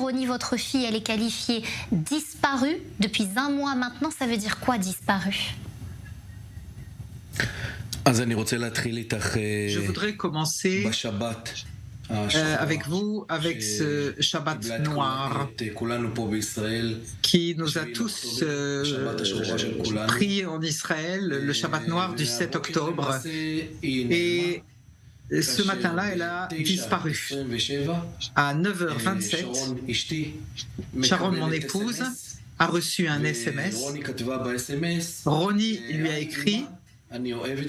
Roni, votre fille, elle est qualifiée disparue depuis un mois maintenant. Ça veut dire quoi, disparue? Je voudrais commencer avec vous, avec ce Shabbat noir qui nous a tous pris en Israël, le Shabbat noir du 7 octobre. Et ce matin-là, elle a disparu. À 9h27, Sharon, mon épouse, a reçu un SMS. Roni lui a écrit: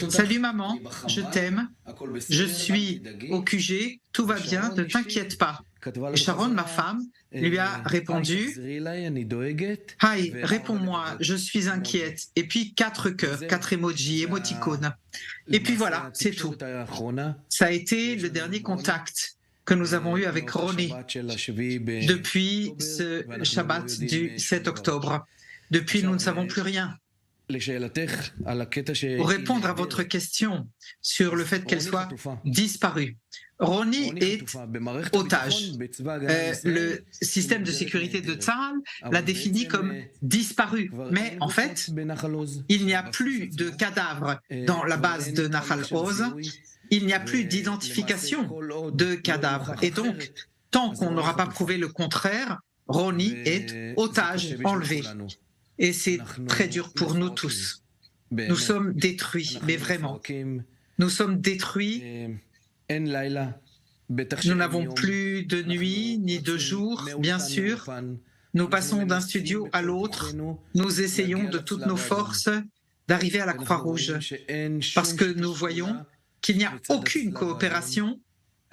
salut maman, je t'aime, je suis au QG, tout va bien, ne t'inquiète pas. Et Sharon, ma femme, lui a répondu: Hi, réponds-moi, je suis inquiète. Et puis 4 cœurs, 4 emojis, émoticônes. Et puis voilà, c'est tout. Ça a été le dernier contact que nous avons eu avec Roni depuis ce Shabbat du 7 octobre. Depuis, nous ne savons plus rien. Pour répondre à votre question sur le fait qu'elle soit disparue, Roni est otage. Le système de sécurité de Tzahal l'a défini comme disparu. Mais en fait, il n'y a plus de cadavre dans la base de Nahal Oz. Il n'y a plus d'identification de cadavres. Et donc, tant qu'on n'aura pas prouvé le contraire, Roni est otage, enlevé. Et c'est très dur pour nous tous. Nous sommes détruits, mais vraiment. Nous sommes détruits. Nous n'avons plus de nuit ni de jour, bien sûr. Nous passons d'un studio à l'autre. Nous essayons de toutes nos forces d'arriver à la Croix-Rouge. Parce que nous voyons qu'il n'y a aucune coopération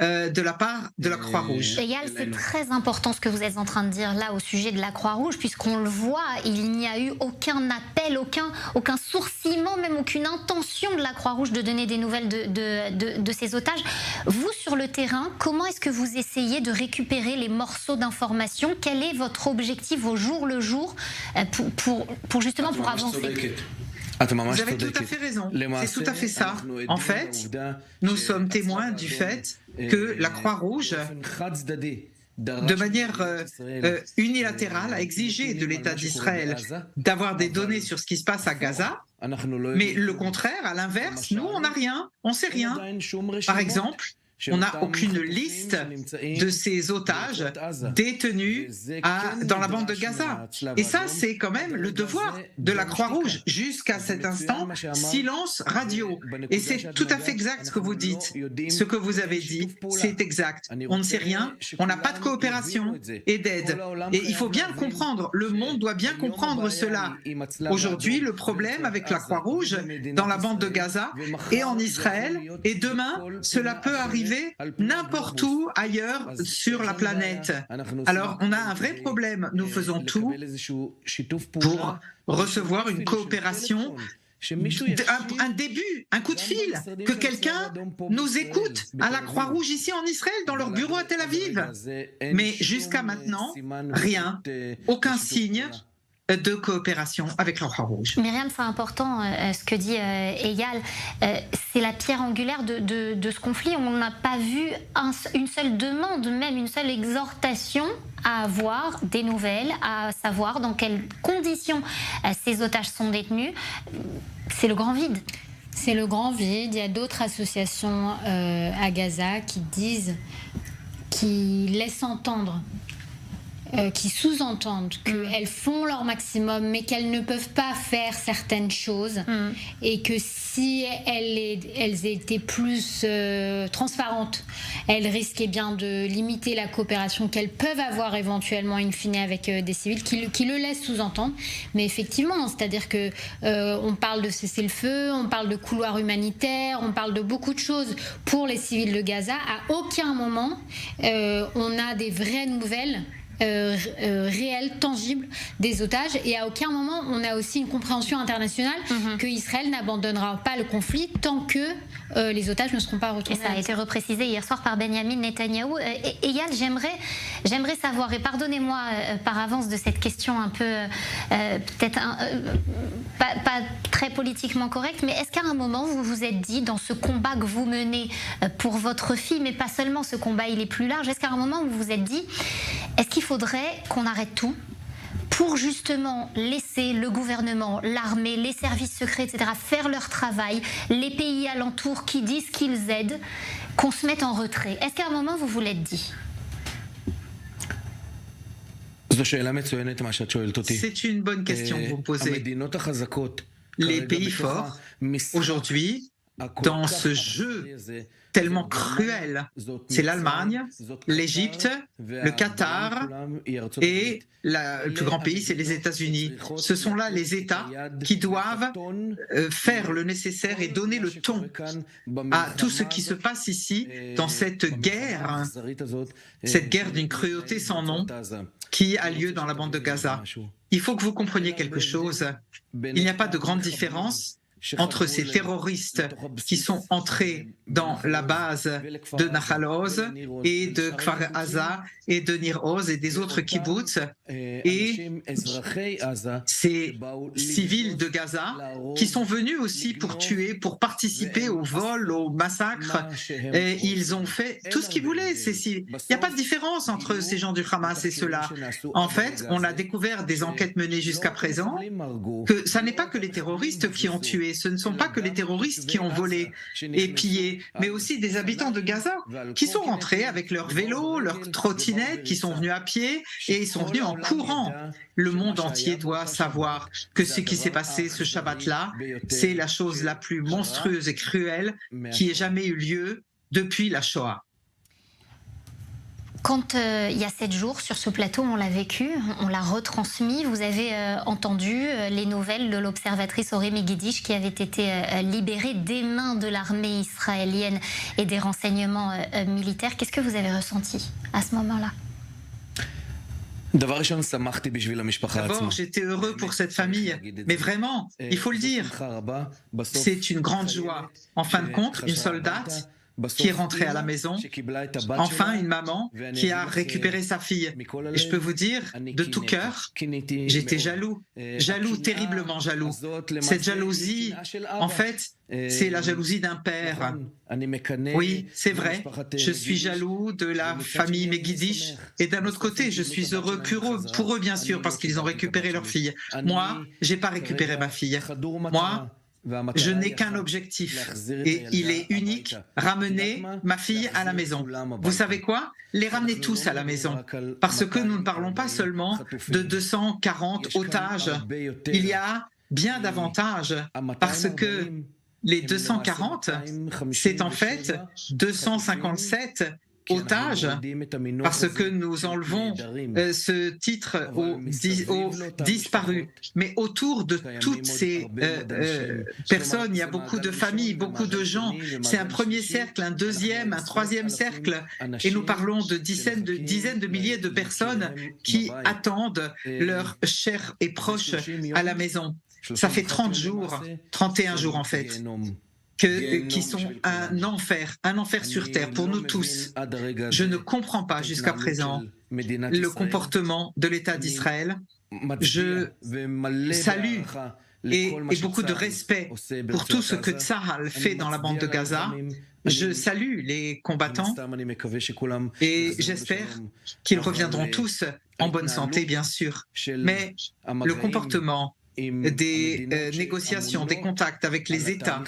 de la part de la Croix-Rouge. Eyal, c'est très important ce que vous êtes en train de dire là au sujet de la Croix-Rouge, puisqu'on le voit, il n'y a eu aucun appel, aucun sourcillement, même aucune intention de la Croix-Rouge de donner des nouvelles de ces otages. Vous, sur le terrain, comment est-ce que vous essayez de récupérer les morceaux d'information? Quel est votre objectif au jour le jour pour justement pour avancer? Vous avez tout à fait raison, c'est tout à fait ça. En fait, nous sommes témoins du fait que la Croix-Rouge, de manière unilatérale, a exigé de l'État d'Israël d'avoir des données sur ce qui se passe à Gaza, mais le contraire, à l'inverse, nous, on n'a rien, on ne sait rien. Par exemple, on n'a aucune liste de ces otages détenus dans la bande de Gaza. Et ça, c'est quand même le devoir de la Croix-Rouge. Jusqu'à cet instant, silence radio. Et c'est tout à fait exact ce que vous dites. Ce que vous avez dit, c'est exact. On ne sait rien, on n'a pas de coopération et d'aide. Et il faut bien le comprendre, le monde doit bien comprendre cela. Aujourd'hui, le problème avec la Croix-Rouge dans la bande de Gaza et en Israël, et demain, cela peut arriver n'importe où ailleurs sur la planète. Alors, on a un vrai problème. Nous faisons tout pour recevoir une coopération, un début, un coup de fil, que quelqu'un nous écoute à la Croix-Rouge ici en Israël, dans leur bureau à Tel Aviv. Mais jusqu'à maintenant, rien, aucun signe de coopération avec la Croix-Rouge. Myriam, c'est important ce que dit Eyal. C'est la pierre angulaire de ce conflit. On n'a pas vu une seule demande, même une seule exhortation à avoir des nouvelles, à savoir dans quelles conditions ces otages sont détenus. C'est le grand vide. C'est le grand vide. Il y a d'autres associations à Gaza qui laissent entendre, qui sous-entendent qu'elles font leur maximum, mais qu'elles ne peuvent pas faire certaines choses, et que si elles étaient plus transparentes, elles risquaient bien de limiter la coopération qu'elles peuvent avoir éventuellement in fine avec des civils, qui le laissent sous-entendre. Mais effectivement, c'est-à-dire que on parle de cessez-le-feu, on parle de couloir humanitaire, on parle de beaucoup de choses pour les civils de Gaza. À aucun moment on a des vraies nouvelles réelle, tangible des otages, et à aucun moment on a aussi une compréhension internationale que Israël n'abandonnera pas le conflit tant que les otages ne seront pas retournés. Et ça a été reprécisé hier soir par Benjamin Netanyahou. Eyal, j'aimerais savoir, et pardonnez-moi par avance de cette question un peu peut-être pas très politiquement correcte, mais est-ce qu'à un moment vous vous êtes dit, dans ce combat que vous menez pour votre fille, mais pas seulement, ce combat il est plus large, est-ce qu'à un moment vous vous êtes dit, est-ce qu'il faudrait qu'on arrête tout pour justement laisser le gouvernement, l'armée, les services secrets, etc. faire leur travail, les pays alentours qui disent qu'ils aident, qu'on se mette en retrait. Est-ce qu'à un moment vous vous l'êtes dit ? C'est une bonne question que vous posez. Les pays forts, aujourd'hui, dans ce jeu tellement cruel, c'est l'Allemagne, l'Égypte, le Qatar et le plus grand pays, c'est les États-Unis. Ce sont là les États qui doivent faire le nécessaire et donner le ton à tout ce qui se passe ici dans cette guerre d'une cruauté sans nom qui a lieu dans la bande de Gaza. Il faut que vous compreniez quelque chose. Il n'y a pas de grande différence entre ces terroristes qui sont entrés dans la base de Nahal Oz et de Kfar Aza et de Nir Oz et des autres kibbutz et ces civils de Gaza qui sont venus aussi pour tuer, pour participer au vol, au massacre. Et ils ont fait tout ce qu'ils voulaient. Il n'y a pas de différence entre ces gens du Hamas et ceux-là. En fait, on a découvert des enquêtes menées jusqu'à présent que ça n'est pas que les terroristes qui ont tué. Ce ne sont pas que les terroristes qui ont volé et pillé, mais aussi des habitants de Gaza qui sont rentrés avec leurs vélos, leurs trottinettes, qui sont venus à pied et ils sont venus en courant. Le monde entier doit savoir que ce qui s'est passé ce Shabbat-là, c'est la chose la plus monstrueuse et cruelle qui ait jamais eu lieu depuis la Shoah. Quand il y a 7 jours sur ce plateau, on l'a vécu, on l'a retransmis. Vous avez entendu les nouvelles de l'observatrice Ori Megidish qui avait été libérée des mains de l'armée israélienne et des renseignements militaires. Qu'est-ce que vous avez ressenti à ce moment-là ? D'abord, j'étais heureux pour cette famille, mais vraiment, il faut le dire, c'est une grande joie. En fin de compte, une soldate qui est rentrée à la maison, enfin une maman qui a récupéré sa fille. Et je peux vous dire, de tout cœur, j'étais jaloux, terriblement jaloux. Cette jalousie, en fait, c'est la jalousie d'un père. Oui, c'est vrai, je suis jaloux de la famille Megidish et d'un autre côté, je suis heureux pour eux bien sûr, parce qu'ils ont récupéré leur fille. Moi, j'ai pas récupéré ma fille. Moi, je n'ai qu'un objectif et il est unique, ramener ma fille à la maison. Vous savez quoi ? Les ramener tous à la maison, parce que nous ne parlons pas seulement de 240 otages. Il y a bien davantage, parce que les 240, c'est en fait 257 otages, parce que nous enlevons ce titre aux disparus. Mais autour de toutes ces personnes, il y a beaucoup de familles, beaucoup de gens. C'est un premier cercle, un deuxième, un troisième cercle. Et nous parlons de dizaines de milliers de personnes qui attendent leurs chers et proches à la maison. Ça fait 30 jours, 31 jours en fait. Qui sont un enfer sur terre pour nous tous. Je ne comprends pas jusqu'à présent le comportement de l'État d'Israël. Je salue et beaucoup de respect pour tout ce que Tsahal fait dans la bande de Gaza. Je salue les combattants et j'espère qu'ils reviendront tous en bonne santé, bien sûr. Mais le comportement des négociations, des contacts avec les États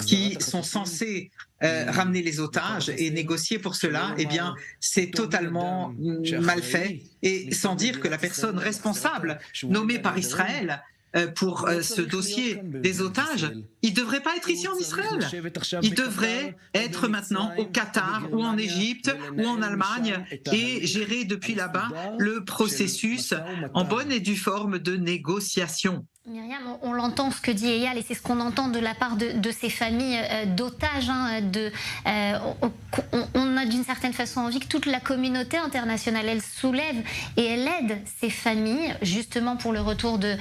qui sont censés ramener les otages et négocier pour cela, eh bien, c'est totalement mal fait. Et sans dire que la personne responsable nommée par Israël pour ce dossier des otages, il ne devrait pas être ici en Israël. Il devrait être maintenant au Qatar ou en Égypte ou en Allemagne et gérer depuis là-bas le processus en bonne et due forme de négociation. Myriam, on l'entend ce que dit Eyal et c'est ce qu'on entend de la part de ces familles d'otages. On a d'une certaine façon envie que toute la communauté internationale, elle soulève et elle aide ces familles justement pour le retour de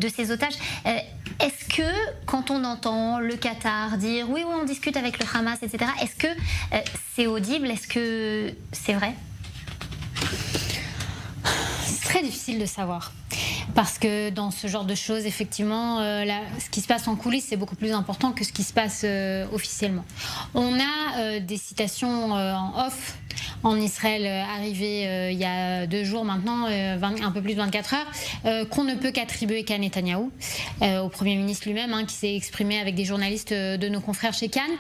ces otages. Est-ce que quand on entend le Qatar dire oui, on discute avec le Hamas, etc., est-ce que c'est audible? Est-ce que c'est vrai? C'est très difficile de savoir. Parce que dans ce genre de choses, effectivement, ce qui se passe en coulisses, c'est beaucoup plus important que ce qui se passe officiellement. On a des citations en off en Israël arrivé il y a 2 jours maintenant, un peu plus de 24 heures, qu'on ne peut qu'attribuer qu'à Netanyahou, au Premier ministre lui-même, qui s'est exprimé avec des journalistes de nos confrères chez Cannes,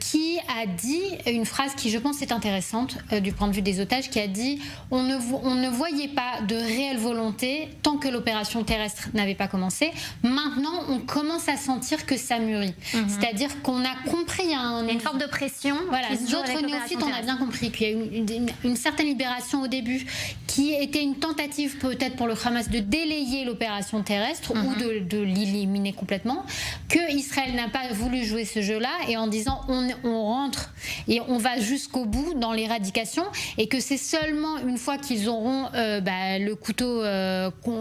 qui a dit une phrase qui, je pense, est intéressante du point de vue des otages, qui a dit « On ne voyait pas de réelle volonté tant que l'opération terrestre n'avait pas commencé. Maintenant, on commence à sentir que ça mûrit. C'est-à-dire qu'on a compris, il y a une forme de pression. Voilà, d'autres néophytes, on a bien compris qu'il y a une certaine libération au début, qui était une tentative peut-être pour le Hamas de délayer l'opération terrestre ou de l'éliminer complètement, que Israël n'a pas voulu jouer ce jeu-là, et en disant on rentre et on va jusqu'au bout dans l'éradication, et que c'est seulement une fois qu'ils auront le couteau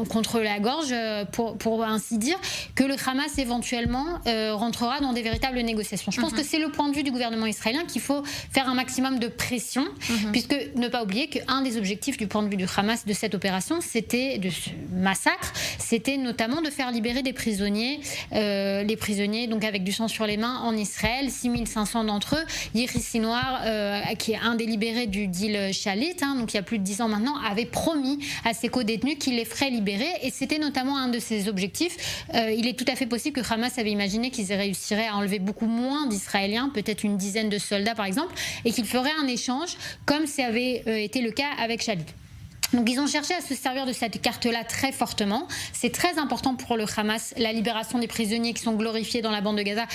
contre la gorge, pour ainsi dire, que le Hamas éventuellement rentrera dans des véritables négociations. Je pense que c'est le point de vue du gouvernement israélien, qu'il faut faire un maximum de pression, puisque ne pas oublier qu'un des objectifs du point de vue du Hamas de cette opération, de ce massacre, c'était notamment de faire libérer des prisonniers, les prisonniers donc avec du sang sur les mains en Israël, 6500 d'entre eux. Yehri Sinwar, qui est un des libérés du deal Shalit, donc il y a plus de 10 ans maintenant, avait promis à ses co-détenus qu'il les ferait libérer, et c'était notamment un de ses objectifs. Il est tout à fait possible que Hamas avait imaginé qu'ils réussiraient à enlever beaucoup moins d'Israéliens, peut-être une dizaine de soldats par exemple, et qu'ils feraient un échange comme ça avait été le cas avec Shalit. Donc ils ont cherché à se servir de cette carte-là très fortement. C'est très important pour le Hamas, la libération des prisonniers qui sont glorifiés dans la bande de Gaza.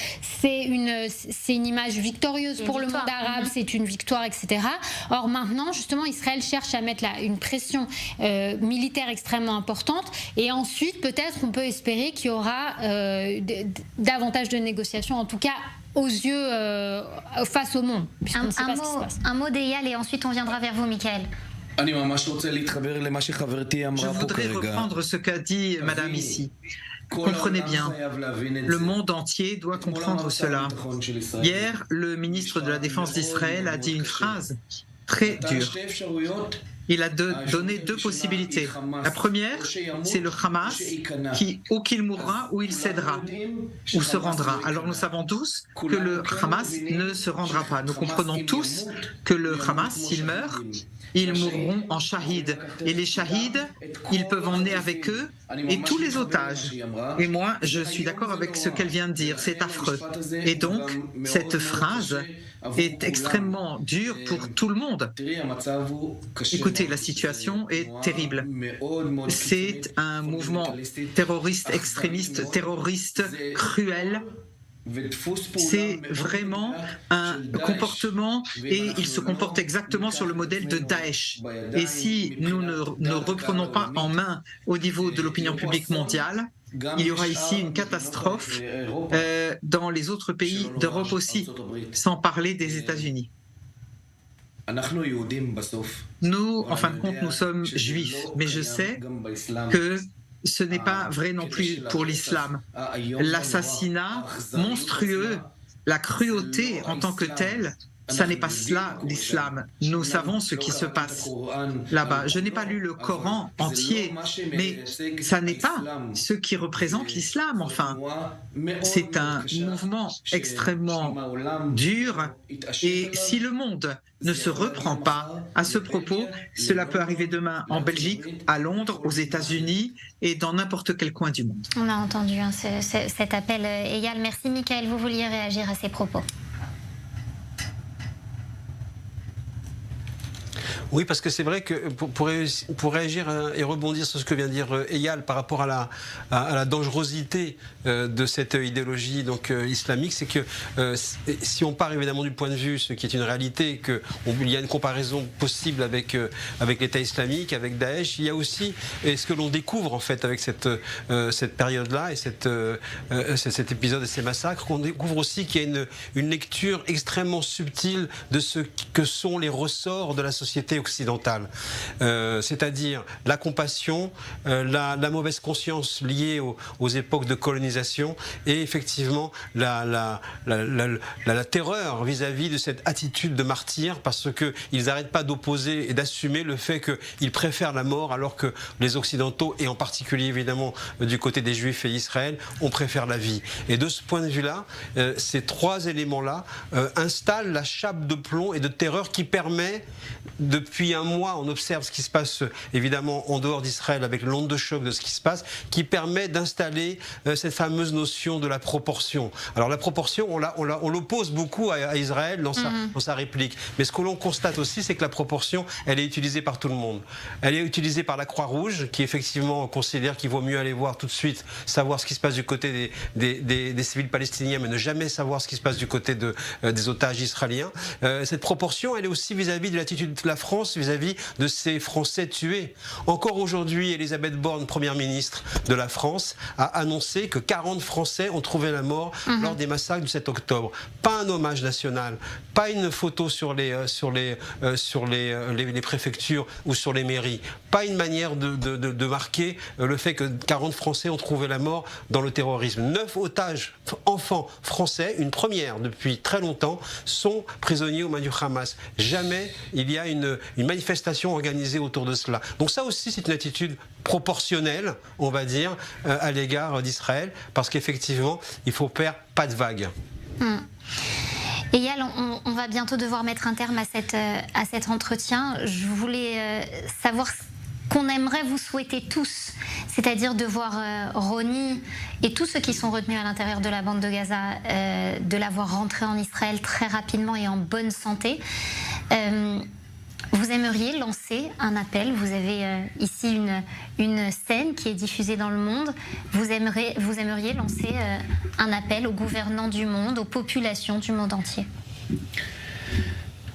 C'est une image victorieuse pour le monde arabe, c'est une victoire, etc. Or maintenant, justement, Israël cherche à mettre une pression militaire extrêmement importante, et ensuite peut-être on peut espérer qu'il y aura davantage de négociations, en tout cas aux yeux, face au monde. Un mot d'Eyal, et ensuite on viendra vers vous, Michael. Je voudrais reprendre ce qu'a dit Madame ici. Comprenez bien, le monde entier doit comprendre cela. Hier, le ministre de la Défense d'Israël a dit une phrase très dure. Il a donné 2 possibilités. La première, c'est le Hamas ou qu'il mourra ou il cédera ou se rendra. Alors nous savons tous que le Hamas ne se rendra pas. Nous comprenons tous que le Hamas, s'il meurt, ils mourront en shahid. Et les shahids, ils peuvent emmener avec eux et tous les otages. Et moi, je suis d'accord avec ce qu'elle vient de dire. C'est affreux. Et donc, cette phrase est extrêmement dure pour tout le monde. Écoutez, la situation est terrible. C'est un mouvement terroriste, extrémiste, terroriste, cruel. C'est vraiment un comportement, et il se comporte exactement sur le modèle de Daesh. Et si nous ne reprenons pas en main au niveau de l'opinion publique mondiale, il y aura ici une catastrophe dans les autres pays d'Europe aussi, sans parler des États-Unis. Nous, en fin de compte, nous sommes juifs, mais je sais que ce n'est pas vrai non plus pour l'islam. L'assassinat monstrueux, la cruauté en tant que telle, ça n'est pas cela l'islam. Nous savons ce qui se passe là-bas. Je n'ai pas lu le Coran entier, mais ça n'est pas ce qui représente l'islam. Enfin, c'est un mouvement extrêmement dur, et si le monde ne se reprend pas à ce propos, cela peut arriver demain en Belgique, à Londres, aux États-Unis et dans n'importe quel coin du monde. On a entendu cet appel. Eyal, merci. Michael, vous vouliez réagir à ces propos? Oui, parce que c'est vrai que pour réagir et rebondir sur ce que vient de dire Eyal par rapport à la dangerosité de cette idéologie islamique, c'est que si on part évidemment du point de vue, ce qui est une réalité, qu'il y a une comparaison possible avec l'État islamique, avec Daesh, il y a aussi ce que l'on découvre en fait avec cette période-là et cet épisode et ces massacres, qu'on découvre aussi qu'il y a une lecture extrêmement subtile de ce que sont les ressorts de la société mentalité occidentale, c'est-à-dire la compassion, la mauvaise conscience liée aux époques de colonisation et effectivement la terreur vis-à-vis de cette attitude de martyr, parce qu'ils n'arrêtent pas d'opposer et d'assumer le fait qu'ils préfèrent la mort alors que les Occidentaux, et en particulier évidemment du côté des Juifs et Israël, on préfère la vie. Et de ce point de vue-là, ces trois éléments-là installent la chape de plomb et de terreur qui permet, depuis un mois, on observe ce qui se passe évidemment en dehors d'Israël avec l'onde de choc de ce qui se passe, qui permet d'installer cette fameuse notion de la proportion. Alors la proportion, on l'oppose beaucoup à Israël dans sa réplique. Mais ce que l'on constate aussi, c'est que la proportion, elle est utilisée par tout le monde. Elle est utilisée par la Croix-Rouge, qui effectivement considère qu'il vaut mieux aller voir tout de suite, savoir ce qui se passe du côté des civils palestiniens, mais ne jamais savoir ce qui se passe du côté des otages israéliens. Cette proportion, elle est aussi vis-à-vis de l'attitude de la France, vis-à-vis de ces Français tués. Encore aujourd'hui, Elisabeth Borne, première ministre de la France, a annoncé que 40 Français ont trouvé la mort lors des massacres du 7 octobre. Pas un hommage national, pas une photo sur les préfectures ou sur les mairies, pas une manière de marquer le fait que 40 Français ont trouvé la mort dans le terrorisme. 9 otages enfants français, une première depuis très longtemps, sont prisonniers aux mains du Hamas. Jamais il y a une manifestation organisée autour de cela. Donc ça aussi, c'est une attitude proportionnelle, on va dire, à l'égard d'Israël, parce qu'effectivement, il ne faut faire pas de vagues. Eyal, on va bientôt devoir mettre un terme à cet entretien. Je voulais savoir ce qu'on aimerait vous souhaiter tous, c'est-à-dire de voir Roni et tous ceux qui sont retenus à l'intérieur de la bande de Gaza, de la voir rentrer en Israël très rapidement et en bonne santé. Vous aimeriez lancer un appel, vous avez ici une scène qui est diffusée dans le monde, vous aimeriez lancer un appel aux gouvernants du monde, aux populations du monde entier.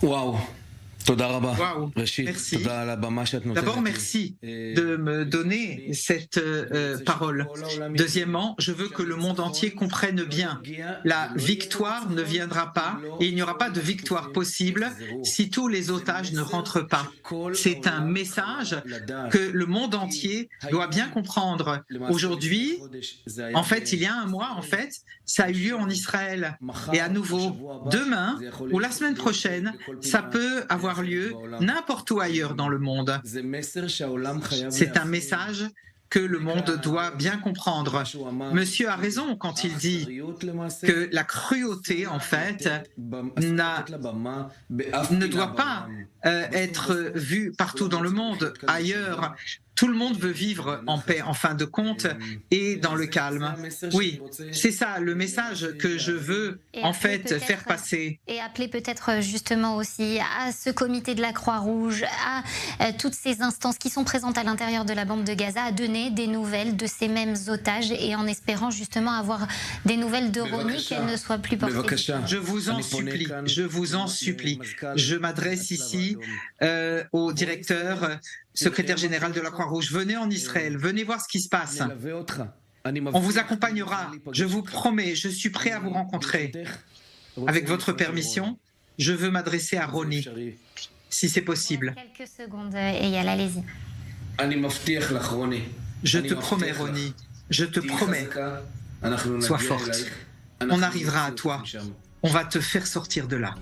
Waouh! Wow. Merci. D'abord, merci de me donner cette parole. Deuxièmement, je veux que le monde entier comprenne bien. La victoire ne viendra pas et il n'y aura pas de victoire possible si tous les otages ne rentrent pas. C'est un message que le monde entier doit bien comprendre. Aujourd'hui, en fait, il y a un mois, en fait, ça a eu lieu en Israël. Et à nouveau, demain ou la semaine prochaine, ça peut avoir lieu n'importe où ailleurs dans le monde. C'est un message que le monde doit bien comprendre. Monsieur a raison quand il dit que la cruauté, en fait, ne doit pas être vue partout dans le monde. Ailleurs, tout le monde veut vivre en paix, en fin de compte, et dans le calme. Oui, c'est ça le message que je veux, en fait, faire passer. Et appeler peut-être justement aussi à ce comité de la Croix-Rouge, à toutes ces instances qui sont présentes à l'intérieur de la bande de Gaza, à donner des nouvelles de ces mêmes otages et en espérant justement avoir des nouvelles de Roni, qu'elle ne soit plus portée. Je vous en supplie, je vous en supplie. Je m'adresse ici au directeur, secrétaire général de la Croix-Rouge. Venez en Israël, venez voir ce qui se passe. On vous accompagnera, je vous promets, je suis prêt à vous rencontrer. Avec votre permission, je veux m'adresser à Roni, si c'est possible. Quelques secondes, Eyal, allez-y. Je te promets, Roni, je te promets, sois forte. On arrivera à toi. On va te faire sortir de là.